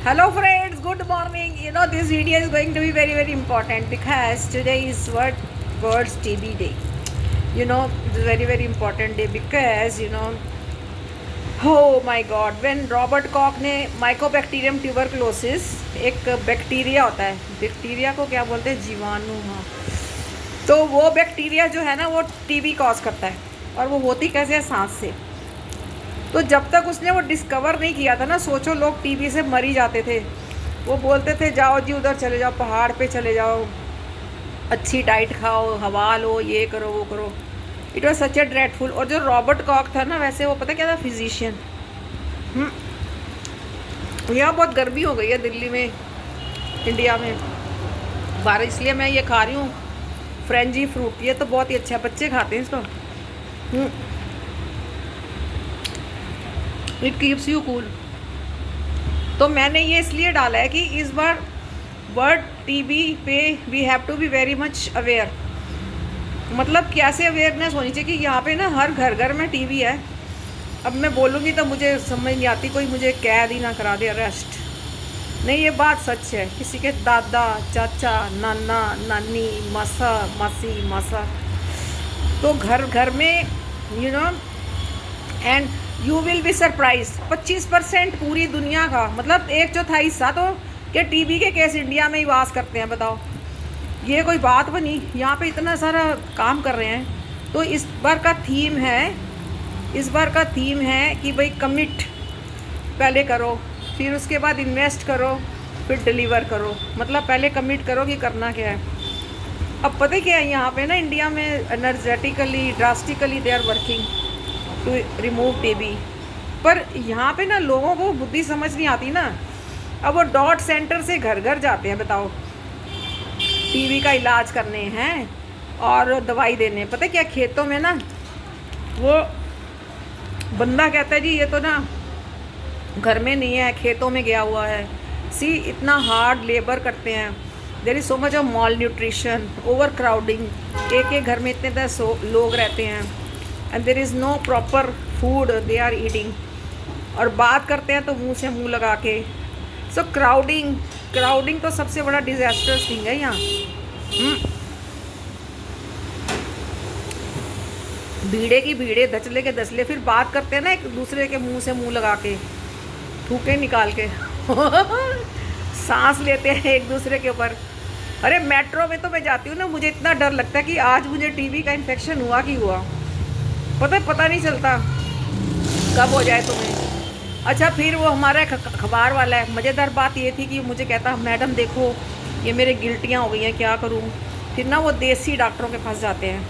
Hello friends, good morning. This video is going to be very important because today is World's TB Day. It's a very important day because oh my God, when Robert Koch ने Mycobacterium tuberculosis, एक bacteria होता है, bacteria को क्या बोलते हैं, जीवाणु, हाँ। तो वो बैक्टीरिया जो है ना वो टीबी कॉज करता है, और वो होती कैसे है, सांस से। तो जब तक उसने वो डिस्कवर नहीं किया था ना, सोचो लोग टीबी से मर ही जाते थे। वो बोलते थे जाओ जी उधर चले जाओ, पहाड़ पे चले जाओ, अच्छी डाइट खाओ, हवा लो, ये करो वो करो। It was such A dreadful. और जो रॉबर्ट कॉक था ना, वैसे वो पता क्या था, फिजिशियन। यहाँ बहुत गर्मी हो गई है दिल्ली में, इंडिया में बारिश, इसलिए मैं ये खा रही हूँ फ्रेंजी फ्रूट। ये तो बहुत ही अच्छा है, बच्चे खाते हैं इसको। It keeps you cool. तो मैंने ये इसलिए डाला है कि इस बार वर्ल्ड टीबी पे we have to be very much aware. मतलब कैसे अवेयरनेस होनी चाहिए कि यहाँ पे ना हर घर घर में टीबी है। अब मैं बोलूँगी तो मुझे समझ नहीं आती, कोई मुझे कैद ही ना करा दे, अरेस्ट। नहीं, ये बात सच है। किसी के दादा, चाचा, नाना, नानी, मासा, मासी, मासा, तो घर घर में and you will be surprise. 25% पूरी दुनिया का, मतलब 1/4 हिस्सा तो क्या टीबी के केस इंडिया में ही वास करते हैं, बताओ। ये कोई बात बनी, यहाँ पे इतना सारा काम कर रहे हैं। तो इस बार का थीम है कि भाई कमिट पहले करो, फिर उसके बाद इन्वेस्ट करो, फिर डिलीवर करो। मतलब पहले कमिट करो कि करना क्या है। अब पता क्या है, यहाँ पे ना इंडिया में energetically drastically they are working to remove TB. पर यहाँ पे ना लोगों को बुद्धि समझ नहीं आती ना। अब वो डॉट सेंटर से घर घर जाते हैं, बताओ, टीबी का इलाज करने हैं और दवाई देने। पता क्या, खेतों में ना वो बंदा कहता है जी ये तो ना घर में नहीं है, खेतों में गया हुआ है। सी, इतना हार्ड लेबर करते हैं। There is so much of malnutrition, overcrowding. एक घर में इतने लोग रहते हैं and there is no proper food they are eating. और बात करते हैं तो मुंह से मुंह लगा के। सो क्राउडिंग तो सबसे बड़ा डिजास्टर्स थिंग है यहाँ। भीड़े की भीड़े, धचले के धचले, फिर बात करते हैं ना एक दूसरे के मुंह से मुंह लगा के, थूके निकाल के सांस लेते हैं एक दूसरे के ऊपर। अरे मेट्रो में तो मैं जाती हूँ ना, मुझे इतना डर लगता है कि आज मुझे टीबी का इन्फेक्शन हुआ कि हुआ, पता नहीं चलता कब हो जाए तुम्हें। अच्छा, फिर वो हमारा एक अखबार वाला है, मज़ेदार बात ये थी कि मुझे कहता मैडम देखो ये मेरे गिल्टियाँ हो गई हैं, क्या करूँ। फिर ना वो देसी डॉक्टरों के पास जाते हैं।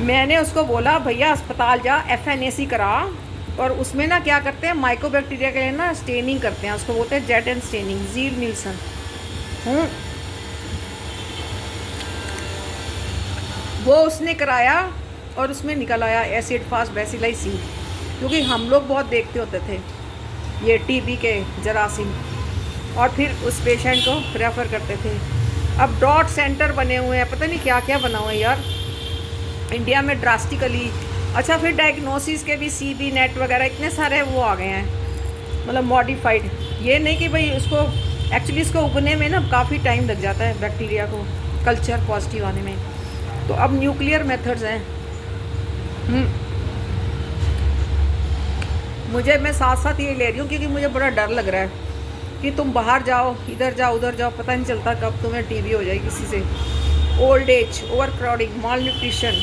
मैंने उसको बोला भैया अस्पताल जा, FNAC करा, और उसमें ना क्या करते हैं, माइकोबैक्टीरिया के लिए ना स्टेनिंग करते हैं, उसको बोलते हैं jet and staining, zeal Nielsen. वो उसने कराया और उसमें निकल आया एसिड फास्ट बैसिलाई सी, क्योंकि हम लोग बहुत देखते होते थे ये टीबी के जरासीम, और फिर उस पेशेंट को रेफ़र करते थे। अब डॉट सेंटर बने हुए हैं, पता नहीं क्या क्या बना हुआ है यार इंडिया में ड्रास्टिकली। अच्छा, फिर डायग्नोसिस के भी CB नेट वगैरह इतने सारे वो आ गए हैं, मतलब मॉडिफाइड। ये नहीं कि भाई उसको एक्चुअली इसको उगने में ना काफ़ी टाइम लग जाता है, बैक्टीरिया को कल्चर पॉजिटिव आने में। तो अब न्यूक्लियर मेथड्स हैं। मैं साथ साथ ये ले रही हूँ क्योंकि मुझे बड़ा डर लग रहा है कि तुम बाहर जाओ, इधर जाओ, उधर जाओ, पता नहीं चलता कब तुम्हें टीबी हो जाए किसी से। Old age, over crowding, mall nutrition,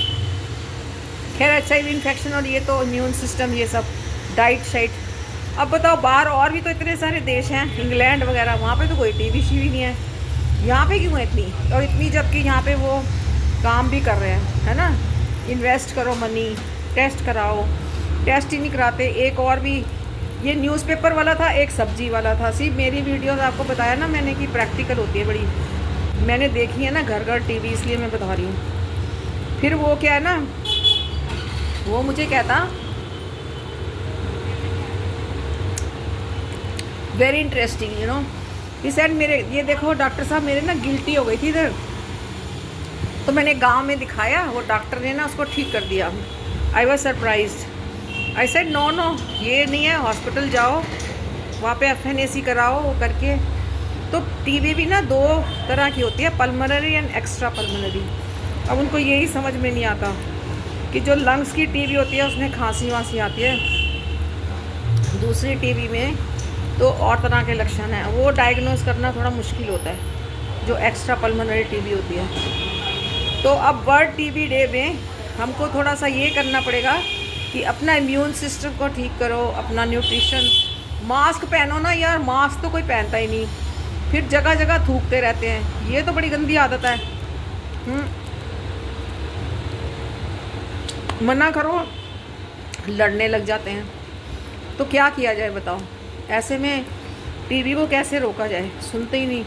खैर HIV इन्फेक्शन, और ये तो इम्यून सिस्टम, ये सब डाइट शाइट। अब बताओ, बाहर और भी तो इतने सारे देश हैं, इंग्लैंड वगैरह, वहाँ पे तो कोई टीबी शीबी नहीं है। यहाँ पे क्यों है इतनी, और इतनी जबकि यहाँ पे वो काम भी कर रहे हैं, है ना। इन्वेस्ट करो मनी, टेस्ट कराओ, टेस्ट ही नहीं कराते। एक और भी ये न्यूज़पेपर वाला था, एक सब्जी वाला था। सी, मेरी वीडियोस आपको बताया ना मैंने कि प्रैक्टिकल होती है बड़ी, मैंने देखी है ना घर घर टीबी, इसलिए मैं बता रही हूँ। फिर वो क्या है ना, वो मुझे कहता वेरी इंटरेस्टिंग ही सेड, मेरे ये देखो डॉक्टर साहब, मेरे ना गिल्टी हो गई थी इधर, तो मैंने गांव में दिखाया, वो डॉक्टर ने ना उसको ठीक कर दिया। I was surprised. I said no, ये नहीं है, हॉस्पिटल जाओ, वहाँ पे FNAC कराओ, वो करके। तो टीबी भी ना 2 तरह की होती है, पल्मोनरी एंड एक्स्ट्रा पल्मोनरी। अब उनको यही समझ में नहीं आता कि जो लंग्स की टीबी होती है उसमें खांसी वांसी आती है, दूसरी टीबी में तो और तरह के लक्षण हैं, वो डायग्नोस करना थोड़ा मुश्किल होता है, जो एक्स्ट्रा पल्मोनरी टीबी होती है। तो अब वर्ल्ड टीबी डे में हमको थोड़ा सा ये करना पड़ेगा कि अपना इम्यून सिस्टम को ठीक करो, अपना न्यूट्रिशन, मास्क पहनो ना यार, मास्क तो कोई पहनता ही नहीं, फिर जगह जगह थूकते रहते हैं, ये तो बड़ी गंदी आदत है। मना करो लड़ने लग जाते हैं। तो क्या किया जाए बताओ, ऐसे में टीबी को कैसे रोका जाए? सुनते ही नहीं,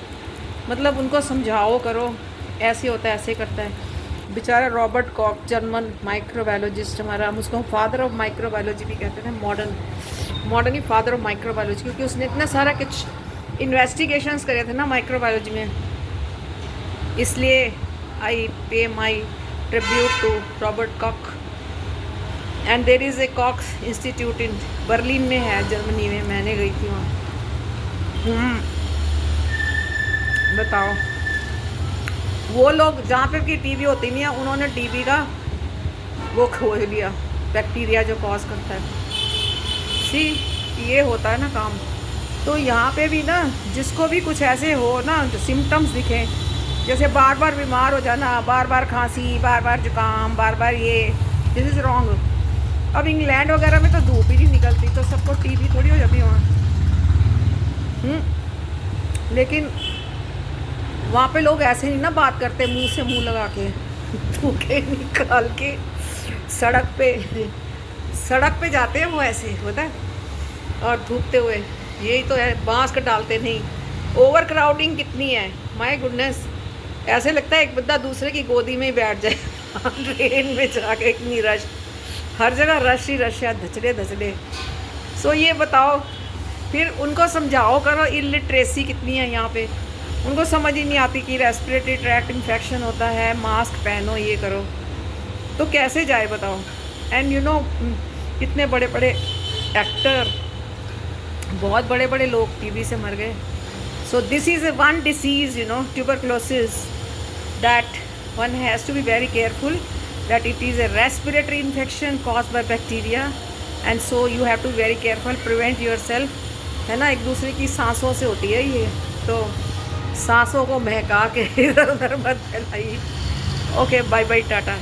मतलब उनको समझाओ करो, ऐसे होता है, ऐसे करता है। बेचारा रॉबर्ट कॉक, जर्मन माइक्रोबायोलॉजिस्ट हमारा, हम उसको फादर ऑफ माइक्रोबायोलॉजी भी कहते थे, modern he father of microbiology, क्योंकि उसने इतना सारा कुछ इन्वेस्टिगेशंस करे थे ना माइक्रोबायोलॉजी में। इसलिए I pay my tribute to Robert Koch. And there is a Koch's institute in Berlin में है, जर्मनी में, मैंने गई थी वहाँ। बताओ, वो लोग जहाँ पे की टीबी होती नहीं है, उन्होंने टीबी का वो खोज लिया, बैक्टीरिया जो कॉज करता है। सी, ये होता है ना काम। तो यहाँ पे भी ना, जिसको भी कुछ ऐसे हो ना, जो सिम्टम्स दिखें, जैसे बार बार बीमार हो जाना, बार बार खांसी, बार बार जुकाम, बार बार ये, दिस इज़ रॉन्ग। अब इंग्लैंड वगैरह में तो धूप ही नहीं निकलती, तो सबको टीबी थोड़ी हो जाती है वहाँ। लेकिन वहाँ पे लोग ऐसे नहीं ना बात करते, मुंह से मुंह लगा के, थूके निकाल के सड़क पे जाते हैं वो, ऐसे होता है, और थूकते हुए, यही तो है, बांस का डालते नहीं। ओवर क्राउडिंग कितनी है, माय गुडनेस, ऐसे लगता है एक बंदा दूसरे की गोदी में ही बैठ जाए। ट्रेन में जाके इतनी रश, हर जगह रश ही रश है, धचड़े। सो ये बताओ, फिर उनको समझाओ करो, इलिटरेसी कितनी है यहाँ पे, उनको समझ ही नहीं आती कि रेस्पिरेटरी ट्रैक्ट इन्फेक्शन होता है, मास्क पहनो, ये करो, तो कैसे जाए बताओ। एंड यू नो, इतने बड़े बड़े एक्टर, बहुत बड़े बड़े लोग टीबी से मर गए। So this is one disease, you know, tuberculosis, that one has to be very careful, that it is a respiratory infection caused by bacteria, and so you have to very careful, prevent yourself, है ना। एक दूसरे की सांसों से होती है ये, तो सांसों को महका के इधर उधर मत फैलाइए। Okay, bye bye, Tata.